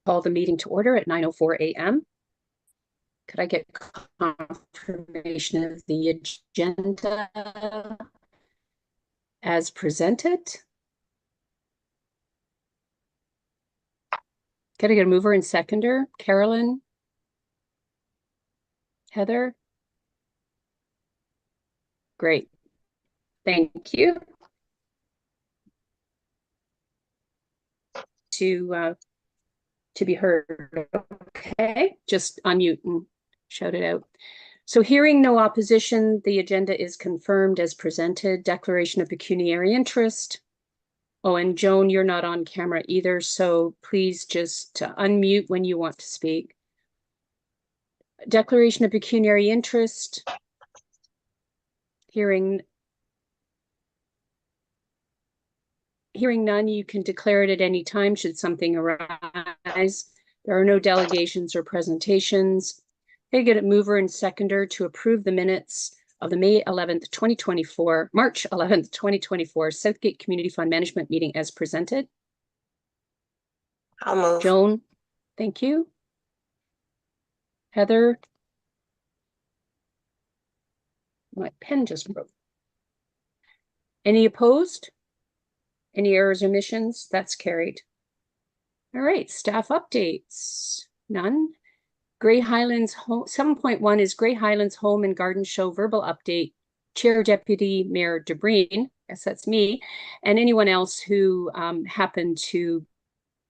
Call the meeting to order at 9:04 a.m. Could I get confirmation of the agenda as presented? Could I get a mover and seconder? Carolyn? Heather? Great. Thank you. To be heard. Okay, just unmute and shout it out. So hearing no opposition, the agenda is confirmed as presented. Declaration of pecuniary interest. Oh, and Joan, you're not on camera either, so please just unmute when you want to speak. Declaration of pecuniary interest. Hearing none, you can declare it at any time should something arise. There are no delegations or presentations. They get a mover and seconder to approve the minutes of the March 11th, 2024 Southgate Community Fund Management meeting as presented. I'll move. Joan, thank you. Heather. My pen just broke. Any opposed? Any errors or omissions? That's carried. All right, staff updates. None. Grey Highlands 7.1 is Grey Highlands Home and Garden Show verbal update. Chair Deputy Mayor DeBreen, yes, that's me, and anyone else who happened to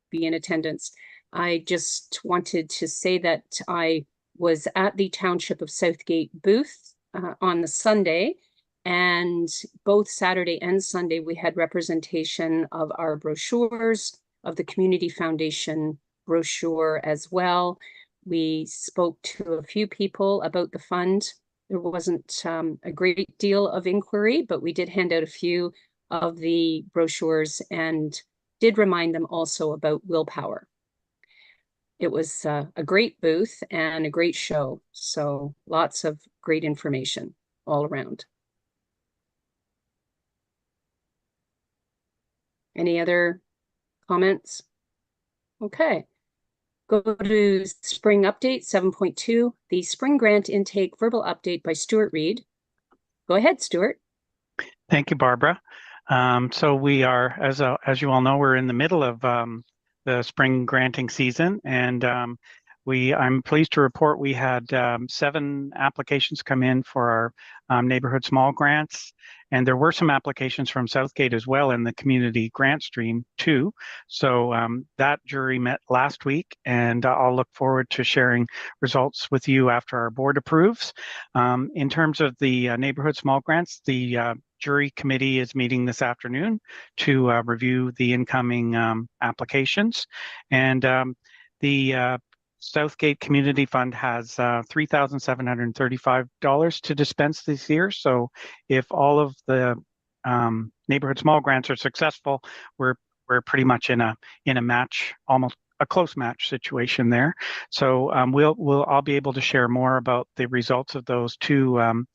be in attendance. I just wanted to say that I was at the Township of Southgate booth on the Sunday, and both Saturday and Sunday we had representation of our brochures, of the Community Foundation brochure as well. We spoke to a few people about the fund. There wasn't a great deal of inquiry, but we did hand out a few of the brochures and did remind them also about willpower. It was a great booth and a great show. So lots of great information all around. Any other comments? Okay. Go to spring update 7.2, the spring grant intake verbal update by Stuart Reid. Go ahead, Stuart. Thank you, Barbara. So we are, as you all know, we're in the middle of the spring granting season, and I'm pleased to report we had 7 applications come in for our neighborhood small grants, and there were some applications from Southgate as well in the community grant stream too. So that jury met last week, and I'll look forward to sharing results with you after our board approves. In terms of the neighborhood small grants, the jury committee is meeting this afternoon to review the incoming applications, and the Southgate Community Fund has $3,735 to dispense this year. So if all of the neighborhood small grants are successful, we're pretty much in a match, almost a close match situation there. So I'll be able to share more about the results of those 2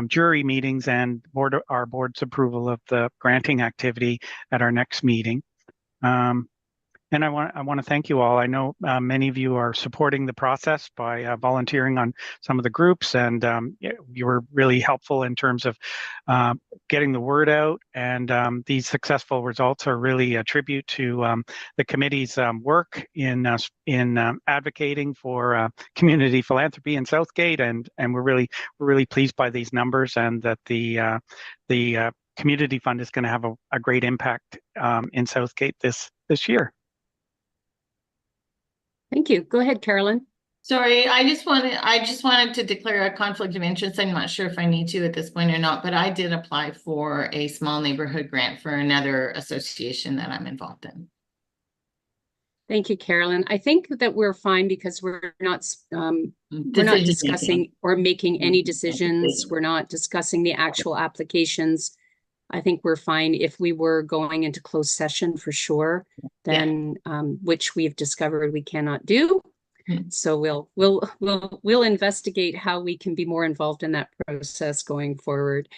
jury meetings and our board's approval of the granting activity at our next meeting. And I want to thank you all. I know many of you are supporting the process by volunteering on some of the groups, and you were really helpful in terms of getting the word out. And these successful results are really a tribute to the committee's work in advocating for community philanthropy in Southgate, and we're really pleased by these numbers, and that the community fund is going to have a great impact in Southgate this year. Thank you. Go ahead, Carolyn. Sorry, I just wanted to declare a conflict of interest. I'm not sure if I need to at this point or not, but I did apply for a small neighborhood grant for another association that I'm involved in. Thank you, Carolyn. I think that we're fine because we're not discussing or making any decisions. We're not discussing the actual applications. I think we're fine. If we were going into closed session for sure, then which we've discovered we cannot do. So we'll investigate how we can be more involved in that process going forward.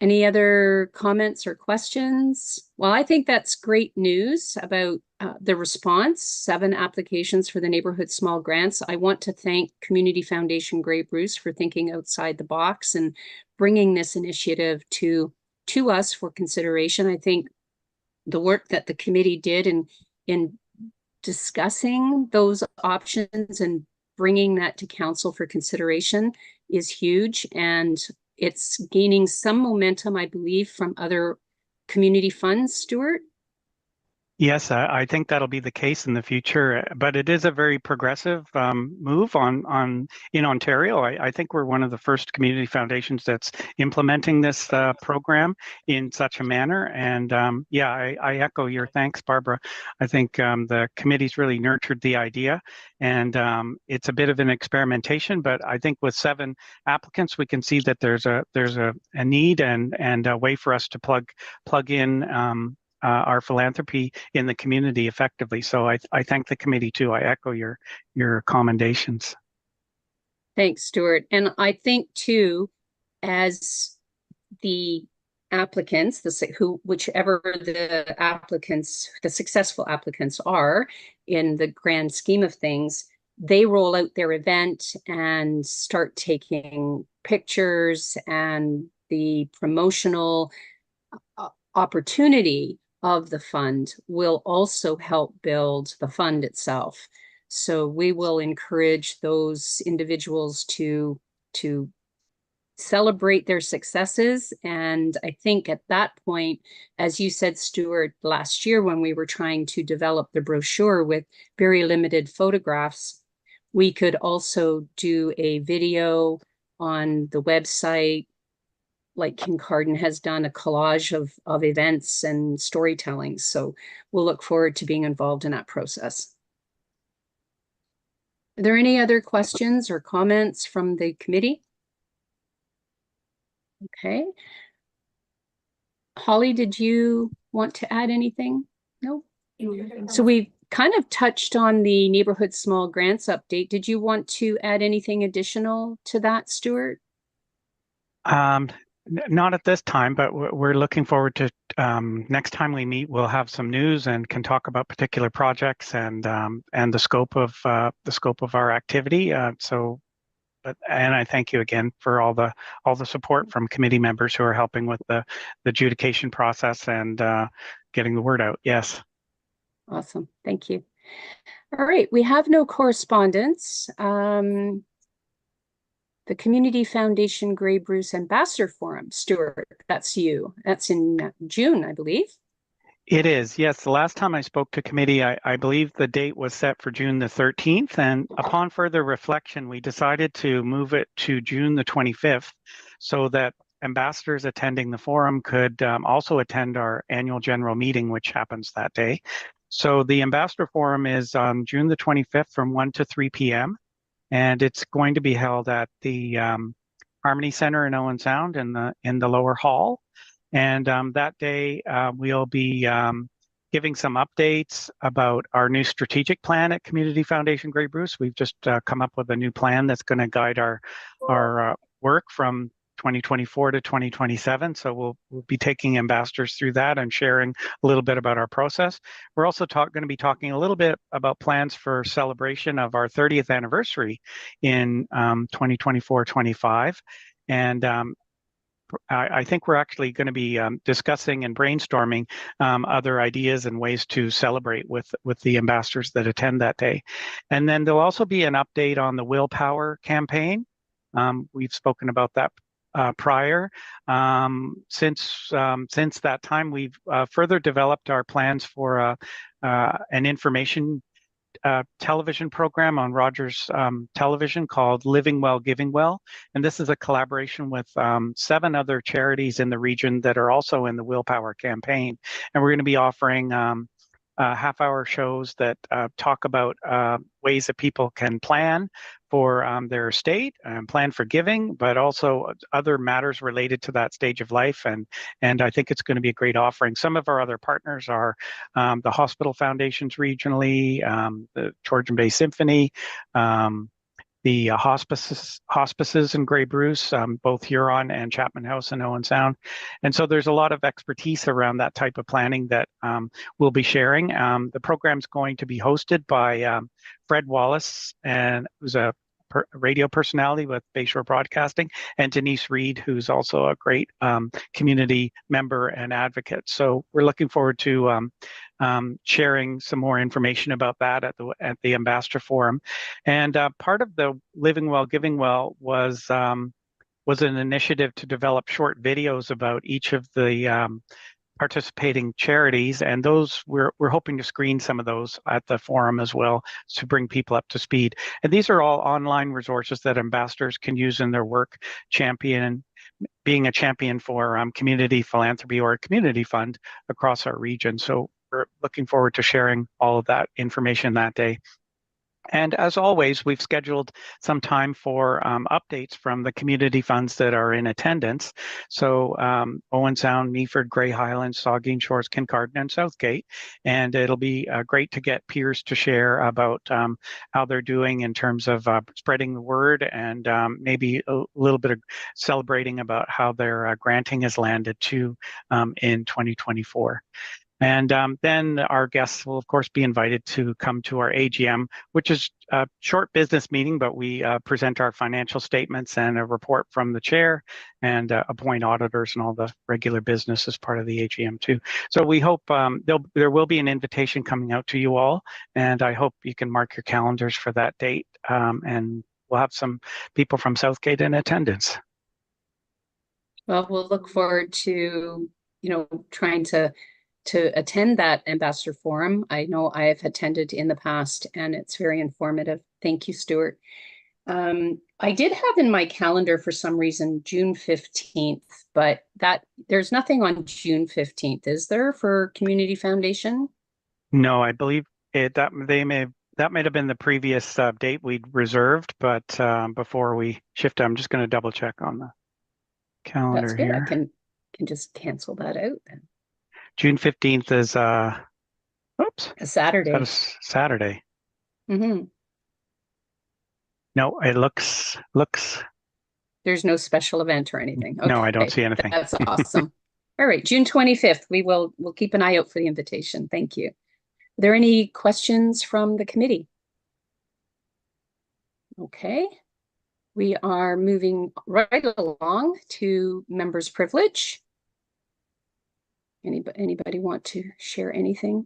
Any other comments or questions? Well, I think that's great news about the response, 7 applications for the neighborhood small grants. I want to thank Community Foundation Grey Bruce for thinking outside the box and bringing this initiative to us for consideration. I think the work that the committee did in discussing those options and bringing that to council for consideration is huge, and it's gaining some momentum, I believe, from other community funds, Stuart. Yes, I think that'll be the case in the future, but it is a very progressive move on in Ontario. I think we're one of the first community foundations that's implementing this program in such a manner. And yeah, I echo your thanks, Barbara. I think the committee's really nurtured the idea, and it's a bit of an experimentation. But I think with 7 applicants, we can see that there's a need and a way for us to plug in. Our philanthropy in the community effectively. So I thank the committee too. I echo your commendations. Thanks, Stuart. And I think too, as the applicants, whichever the applicants, the successful applicants are in the grand scheme of things, they roll out their event and start taking pictures, and the promotional opportunity of the fund will also help build the fund itself. So we will encourage those individuals to celebrate their successes. And I think at that point, as you said, Stuart, last year when we were trying to develop the brochure with very limited photographs, we could also do a video on the website, like Kincardine has done, a collage of events and storytelling. So we'll look forward to being involved in that process. Are there any other questions or comments from the committee? Okay. Holly, did you want to add anything? No? So we've kind of touched on the neighborhood small grants update. Did you want to add anything additional to that, Stuart? Not at this time, but we're looking forward to next time we meet. We'll have some news and can talk about particular projects and the scope of our activity. And I thank you again for all the support from committee members who are helping with the adjudication process and getting the word out. Yes. Awesome. Thank you. All right. We have no correspondence. The Community Foundation Grey Bruce Ambassador Forum, Stuart, that's you. That's in June, I believe. It is, yes. The last time I spoke to committee, I believe the date was set for June the 13th. And upon further reflection, we decided to move it to June the 25th so that ambassadors attending the forum could also attend our annual general meeting, which happens that day. So the Ambassador Forum is on June the 25th from 1 to 3 p.m. And it's going to be held at the Harmony Center in Owen Sound in the lower hall. And that day we'll be giving some updates about our new strategic plan at Community Foundation Grey Bruce. We've just come up with a new plan that's going to guide our work from 2024 to 2027. So we'll be taking ambassadors through that and sharing a little bit about our process. We're also going to be talking a little bit about plans for celebration of our 30th anniversary in 2024-25. And I think we're actually going to be discussing and brainstorming other ideas and ways to celebrate with the ambassadors that attend that day. And then there'll also be an update on the Willpower campaign. We've spoken about that prior. Since that time, we've further developed our plans for an information television program on Rogers Television called Living Well, Giving Well. And this is a collaboration with 7 other charities in the region that are also in the Willpower campaign. And we're going to be offering half-hour shows that talk about ways that people can plan for their estate and plan for giving, but also other matters related to that stage of life. And I think it's going to be a great offering. Some of our other partners are the hospital foundations regionally, the Georgian Bay Symphony, the hospices in Grey Bruce, both Huron and Chapman House in Owen Sound. And so there's a lot of expertise around that type of planning that we'll be sharing. The program's going to be hosted by Fred Wallace, and who's a radio personality with Bayshore Broadcasting, and Denise Reed, who's also a great community member and advocate. So we're looking forward to sharing some more information about that at the Ambassador Forum. And part of the Living Well, Giving Well was an initiative to develop short videos about each of the participating charities, and those we're hoping to screen some of those at the forum as well to bring people up to speed. And these are all online resources that ambassadors can use in their work, being a champion for community philanthropy or a community fund across our region. So we're looking forward to sharing all of that information that day. And as always, we've scheduled some time for updates from the community funds that are in attendance. So Owen Sound, Meaford, Grey Highlands, Saugeen Shores, Kincardine, and Southgate. And it'll be great to get peers to share about how they're doing in terms of spreading the word, and maybe a little bit of celebrating about how their granting has landed too in 2024. And then our guests will, of course, be invited to come to our AGM, which is a short business meeting, but we present our financial statements and a report from the chair, and appoint auditors and all the regular business as part of the AGM too. So we hope there will be an invitation coming out to you all, and I hope you can mark your calendars for that date, and we'll have some people from Southgate in attendance. Well, we'll look forward to, trying to attend that Ambassador Forum. I know I have attended in the past, and it's very informative. Thank you, Stuart. I did have in my calendar for some reason June 15th, but there's nothing on June 15th, is there, for Community Foundation? No, I believe that might have been the previous date we'd reserved, but before we shift, I'm just going to double check on the calendar. That's good. here. I can just cancel that out then. June 15th is a Saturday. That's a Saturday. Mm-hmm. No, it looks. There's no special event or anything. Okay. No, I don't see anything. That's awesome. All right, June 25th. We'll keep an eye out for the invitation. Thank you. Are there any questions from the committee? Okay. We are moving right along to members' privilege. Anybody want to share anything?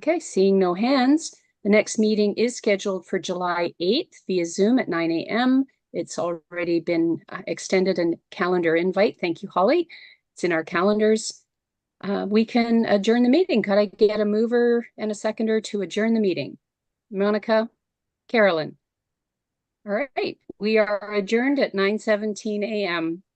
Okay, seeing no hands. The next meeting is scheduled for July 8th via Zoom at 9 a.m. It's already been extended a calendar invite. Thank you, Holly. It's in our calendars. We can adjourn the meeting. Could I get a mover and a seconder to adjourn the meeting? Monica, Carolyn. All right, we are adjourned at 9:17 a.m.